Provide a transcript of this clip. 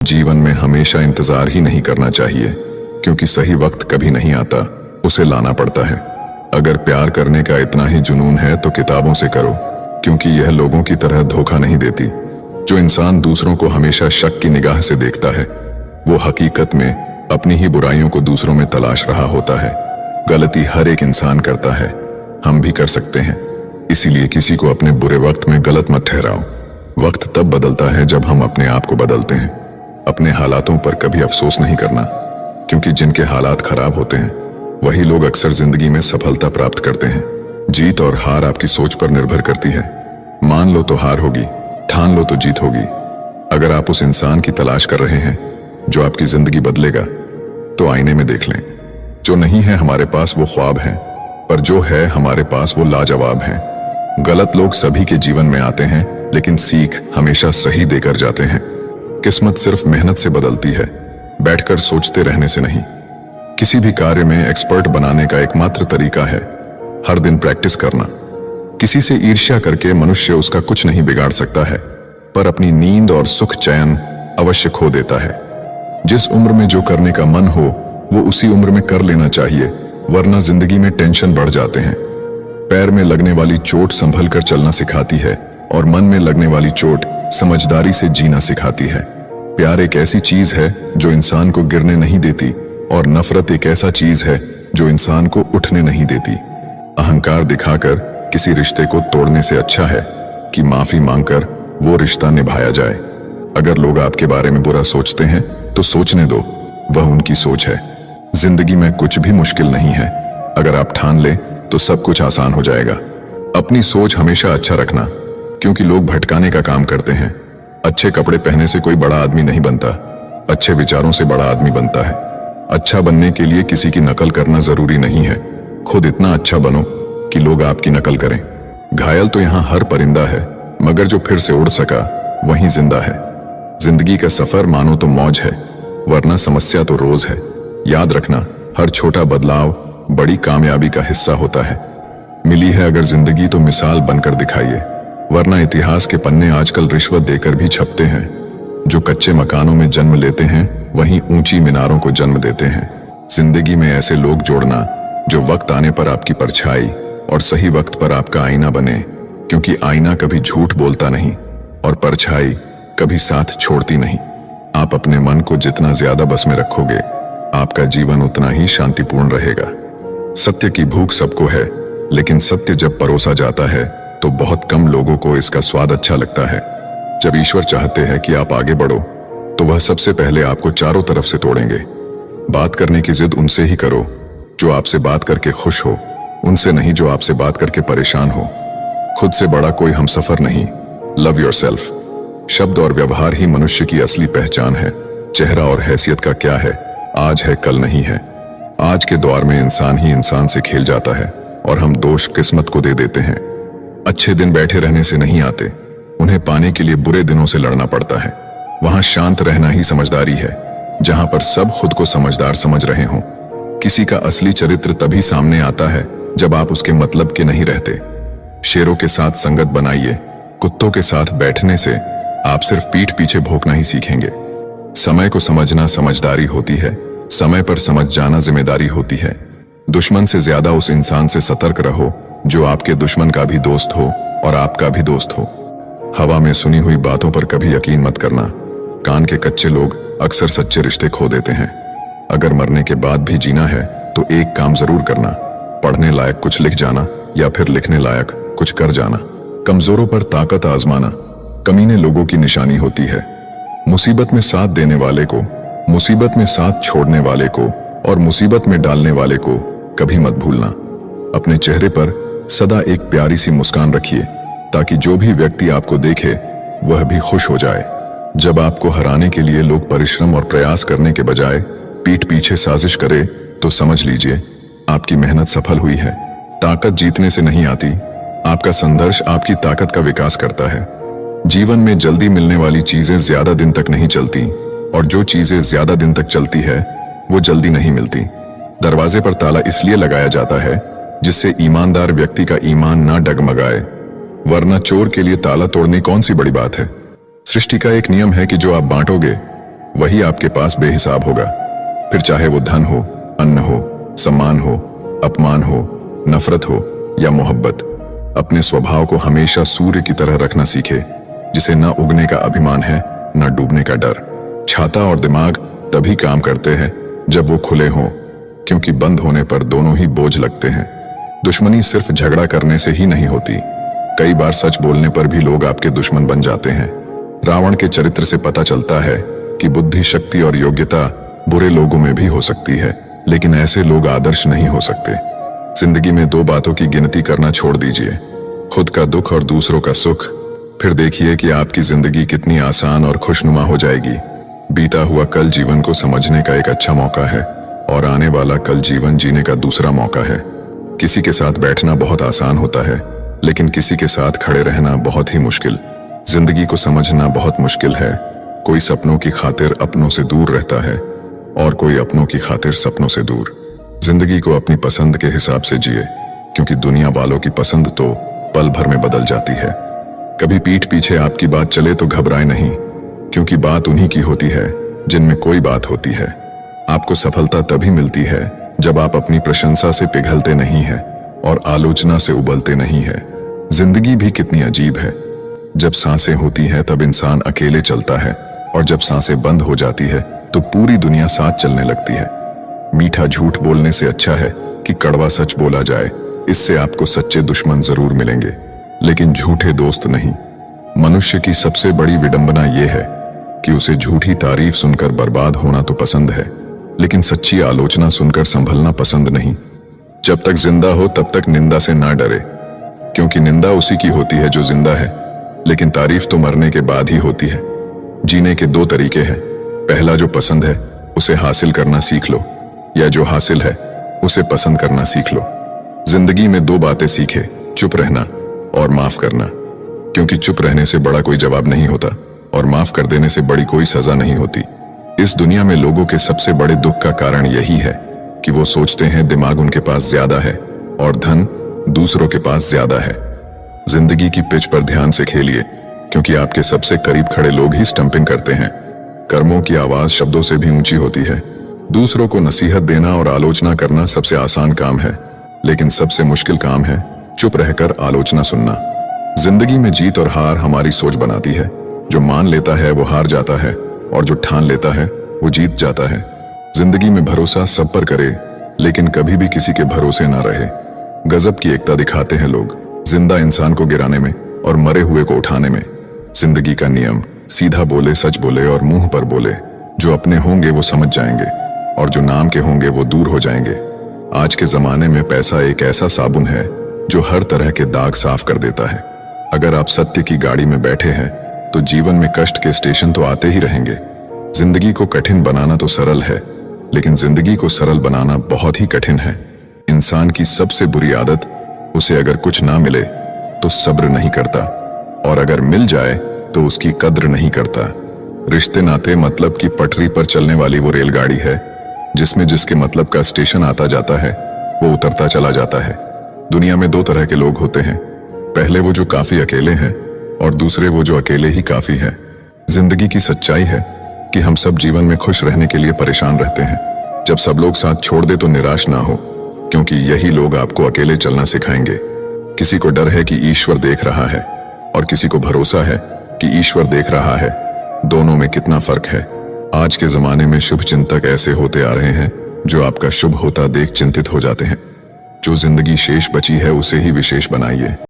जीवन में हमेशा इंतजार ही नहीं करना चाहिए, क्योंकि सही वक्त कभी नहीं आता, उसे लाना पड़ता है। अगर प्यार करने का इतना ही जुनून है तो किताबों से करो, क्योंकि यह लोगों की तरह धोखा नहीं देती। जो इंसान दूसरों को हमेशा शक की निगाह से देखता है, वो हकीकत में अपनी ही बुराइयों को दूसरों में तलाश रहा होता है। गलती हर एक इंसान करता है, हम भी कर सकते हैं। इसीलिए किसी को अपने बुरे वक्त में गलत मत ठहराओ। वक्त तब बदलता है जब हम अपने आप को बदलते हैं। अपने हालातों पर कभी अफसोस नहीं करना, क्योंकि जिनके हालात खराब होते हैं वही लोग अक्सर जिंदगी में सफलता प्राप्त करते हैं। जीत और हार आपकी सोच पर निर्भर करती है। मान लो तो हार होगी, ठान लो तो जीत होगी। अगर आप उस इंसान की तलाश कर रहे हैं जो आपकी जिंदगी बदलेगा, तो आईने में देख लें। जो नहीं है हमारे पास वो ख्वाब है, पर जो है हमारे पास वो लाजवाब है। गलत लोग सभी के जीवन में आते हैं, लेकिन सीख हमेशा सही देकर जाते हैं। किस्मत सिर्फ मेहनत से बदलती है, बैठकर सोचते रहने से नहीं। किसी भी कार्य में एक्सपर्ट बनाने का एकमात्र तरीका है हर दिन प्रैक्टिस करना। किसी से ईर्ष्या करके मनुष्य उसका कुछ नहीं बिगाड़ सकता है, पर अपनी नींद और सुख चैन अवश्य खो देता है। जिस उम्र में जो करने का मन हो वो उसी उम्र में कर लेना चाहिए, वरना जिंदगी में टेंशन बढ़ जाते हैं। पैर में लगने वाली चोट संभल कर चलना सिखाती है, और मन में लगने वाली चोट समझदारी से जीना सिखाती है। प्यार एक ऐसी चीज है जो इंसान को गिरने नहीं देती, और नफरत एक ऐसा चीज है जो इंसान को उठने नहीं देती। अहंकार दिखाकर किसी रिश्ते को तोड़ने से अच्छा है कि माफी मांगकर वो रिश्ता निभाया जाए। अगर लोग आपके बारे में बुरा सोचते हैं तो सोचने दो, वह उनकी सोच है। जिंदगी में कुछ भी मुश्किल नहीं है, अगर आप ठान लें तो सब कुछ आसान हो जाएगा। अपनी सोच हमेशा अच्छा रखना, क्योंकि लोग भटकाने का काम करते हैं। अच्छे कपड़े पहनने से कोई बड़ा आदमी नहीं बनता, अच्छे विचारों से बड़ा आदमी बनता है। अच्छा बनने के लिए किसी की नकल करना जरूरी नहीं है, खुद इतना अच्छा बनो कि लोग आपकी नकल करें। घायल तो यहाँ हर परिंदा है, मगर जो फिर से उड़ सका वही जिंदा है। जिंदगी का सफर मानो तो मौज है, वरना समस्या तो रोज है। याद रखना, हर छोटा बदलाव बड़ी कामयाबी का हिस्सा होता है। मिली है अगर जिंदगी तो मिसाल बनकर दिखाइए, वरना इतिहास के पन्ने आजकल रिश्वत देकर भी छपते हैं। जो कच्चे मकानों में जन्म लेते हैं वहीं ऊंची मीनारों को जन्म देते हैं। जिंदगी में ऐसे लोग जोड़ना जो वक्त आने पर आपकी परछाई और सही वक्त पर आपका आईना बने, क्योंकि आईना कभी झूठ बोलता नहीं और परछाई कभी साथ छोड़ती नहीं। आप अपने मन को जितना ज्यादा बस में रखोगे, आपका जीवन उतना ही शांतिपूर्ण रहेगा। सत्य की भूख सबको है, लेकिन सत्य जब परोसा जाता है तो बहुत कम लोगों को इसका स्वाद अच्छा लगता है। जब ईश्वर चाहते हैं कि आप आगे बढ़ो, तो वह सबसे पहले आपको चारों तरफ से तोड़ेंगे। बात करने की जिद उनसे ही करो जो आपसे बात करके खुश हो, उनसे नहीं जो आपसे बात करके परेशान हो। खुद से बड़ा कोई हमसफर नहीं। Love yourself. शब्द और व्यवहार ही मनुष्य की असली पहचान है। चेहरा और हैसियत का क्या है, आज है कल नहीं है। आज के दौर में इंसान ही इंसान से खेल जाता है, और हम दोष किस्मत को दे देते हैं। अच्छे दिन बैठे रहने से नहीं आते, उन्हें पाने के लिए बुरे दिनों से लड़ना पड़ता है। वहां शांत रहना ही समझदारी है, जहां पर सब खुद को समझदार समझ रहे हों। किसी का असली चरित्र तभी सामने आता है जब आप उसके मतलब के नहीं रहते। शेरों के साथ संगत बनाइए, कुत्तों के साथ बैठने से आप सिर्फ पीठ पीछे भौंकना ही सीखेंगे। समय को समझना समझदारी होती है, समय पर समझ जाना जिम्मेदारी होती है। दुश्मन से ज्यादा उस इंसान से सतर्क रहो जो आपके दुश्मन का भी दोस्त हो और आपका भी दोस्त हो। हवा में सुनी हुई बातों पर कभी यकीन मत करना। कान के कच्चे लोग अक्सर सच्चे रिश्ते खो देते हैं। अगर मरने के बाद भी जीना है तो एक काम जरूर करना, पढ़ने लायक कुछ लिख जाना या फिर लिखने लायक कुछ कर जाना। कमजोरों पर ताकत आजमाना कमीने लोगों की निशानी होती है। मुसीबत में साथ देने वाले को, मुसीबत में साथ छोड़ने वाले को और मुसीबत में डालने वाले को कभी मत भूलना। अपने चेहरे पर सदा एक प्यारी सी मुस्कान रखिए, ताकि जो भी व्यक्ति आपको देखे वह भी खुश हो जाए। जब आपको हराने के लिए लोग परिश्रम और प्रयास करने के बजाय पीठ पीछे साजिश करे, तो समझ लीजिए आपकी मेहनत सफल हुई है। ताकत जीतने से नहीं आती, आपका संघर्ष आपकी ताकत का विकास करता है। जीवन में जल्दी मिलने वाली चीजें ज्यादा दिन तक नहीं चलती, और जो चीजें ज्यादा दिन तक चलती है वो जल्दी नहीं मिलती। दरवाजे पर ताला इसलिए लगाया जाता है जिससे ईमानदार व्यक्ति का ईमान ना डगमगाए, वरना चोर के लिए ताला तोड़नी कौन सी बड़ी बात है। सृष्टि का एक नियम है कि जो आप बांटोगे वही आपके पास बेहिसाब होगा। फिर चाहे वो धन हो, अन्न हो, सम्मान हो, अपमान हो, नफरत हो या मोहब्बत, अपने स्वभाव को हमेशा सूर्य की तरह रखना सीखे, जिसे न उगने का अभिमान है न डूबने का डर। छाता और दिमाग तभी काम करते हैं जब वो खुले हों, क्योंकि बंद होने पर दोनों ही बोझ लगते हैं। दुश्मनी सिर्फ झगड़ा करने से ही नहीं होती, कई बार सच बोलने पर भी लोग आपके दुश्मन बन जाते हैं। रावण के चरित्र से पता चलता है कि बुद्धि, शक्ति और योग्यता बुरे लोगों में भी हो सकती है, लेकिन ऐसे लोग आदर्श नहीं हो सकते। जिंदगी में दो बातों की गिनती करना छोड़ दीजिए, खुद का दुख और दूसरों का सुख। फिर देखिए कि आपकी जिंदगी कितनी आसान और खुशनुमा हो जाएगी। बीता हुआ कल जीवन को समझने का एक अच्छा मौका है और आने वाला कल जीवन जीने का दूसरा मौका है। किसी के साथ बैठना बहुत आसान होता है, लेकिन किसी के साथ खड़े रहना बहुत ही मुश्किल। जिंदगी को समझना बहुत मुश्किल है। कोई सपनों की खातिर अपनों से दूर रहता है और कोई अपनों की खातिर सपनों से दूर। जिंदगी को अपनी पसंद के हिसाब से जिए, क्योंकि दुनिया वालों की पसंद तो पल भर में बदल जाती है। कभी पीठ पीछे आपकी बात चले तो घबराए नहीं, क्योंकि बात उन्हीं की होती है जिनमें कोई बात होती है। आपको सफलता तभी मिलती है जब आप अपनी प्रशंसा से पिघलते नहीं हैं और आलोचना से उबलते नहीं हैं। जिंदगी भी कितनी अजीब है। जब सांसें होती हैं तब इंसान अकेले चलता है, और जब सांसें बंद हो जाती है तो पूरी दुनिया साथ चलने लगती है। मीठा झूठ बोलने से अच्छा है कि कड़वा सच बोला जाए। इससे आपको सच्चे दुश्मन जरूर मिलेंगे, लेकिन झूठे दोस्त नहीं। मनुष्य की सबसे बड़ी विडंबना यह है कि उसे झूठी तारीफ सुनकर बर्बाद होना तो पसंद है, लेकिन सच्ची आलोचना सुनकर संभलना पसंद नहीं। जब तक जिंदा हो तब तक निंदा से ना डरे, क्योंकि निंदा उसी की होती है जो जिंदा है, लेकिन तारीफ तो मरने के बाद ही होती है। जीने के दो तरीके हैं, पहला जो पसंद है उसे हासिल करना सीख लो, या जो हासिल है उसे पसंद करना सीख लो। जिंदगी में दो बातें सीखे, चुप रहना और माफ करना, क्योंकि चुप रहने से बड़ा कोई जवाब नहीं होता और माफ कर देने से बड़ी कोई सजा नहीं होती। इस दुनिया में लोगों के सबसे बड़े दुख का कारण यही है कि वो सोचते हैं दिमाग उनके पास ज्यादा है और धन दूसरों के पास ज्यादा है। जिंदगी की पिच पर ध्यान से खेलिए, क्योंकि आपके सबसे करीब खड़े लोग ही स्टंपिंग करते हैं। कर्मों की आवाज शब्दों से भी ऊंची होती है। दूसरों को नसीहत देना और आलोचना करना सबसे आसान काम है, लेकिन सबसे मुश्किल काम है चुप रहकर आलोचना सुनना। जिंदगी में जीत और हार हमारी सोच बनाती है। जो मान लेता है वो हार जाता है, और जो ठान लेता है वो जीत जाता है। जिंदगी में भरोसा सब पर करे, लेकिन कभी भी किसी के भरोसे ना रहे। गजब की एकता दिखाते हैं लोग, जिंदा इंसान को गिराने में और मरे हुए को उठाने में। जिंदगी का नियम, सीधा बोले, सच बोले और मुंह पर बोले। जो अपने होंगे वो समझ जाएंगे, और जो नाम के होंगे वो दूर हो जाएंगे। आज के जमाने में पैसा एक ऐसा साबुन है जो हर तरह के दाग साफ कर देता है। अगर आप सत्य की गाड़ी में बैठे हैं तो जीवन में कष्ट के स्टेशन तो आते ही रहेंगे। जिंदगी को कठिन बनाना तो सरल है, लेकिन जिंदगी को सरल बनाना बहुत ही कठिन है। इंसान की सबसे बुरी आदत, उसे अगर कुछ ना मिले तो सब्र नहीं करता, और अगर मिल जाए तो उसकी कद्र नहीं करता। रिश्ते नाते मतलब की पटरी पर चलने वाली वो रेलगाड़ी है जिसमें जिसके मतलब का स्टेशन आता जाता है वो उतरता चला जाता है। दुनिया में दो तरह के लोग होते हैं, पहले वो जो काफी अकेले हैं और दूसरे वो जो अकेले ही काफी हैं। जिंदगी की सच्चाई है कि हम सब जीवन में खुश रहने के लिए परेशान रहते हैं। जब सब लोग साथ छोड़ दे तो निराश ना हो, क्योंकि यही लोग आपको अकेले चलना सिखाएंगे। किसी को डर है कि ईश्वर देख रहा है, और किसी को भरोसा है कि ईश्वर देख रहा है। दोनों में कितना फर्क है। आज के जमाने में शुभ चिंतक ऐसे होते आ रहे हैं जो आपका शुभ होता देख चिंतित हो जाते हैं। जो जिंदगी शेष बची है उसे ही विशेष बनाइए।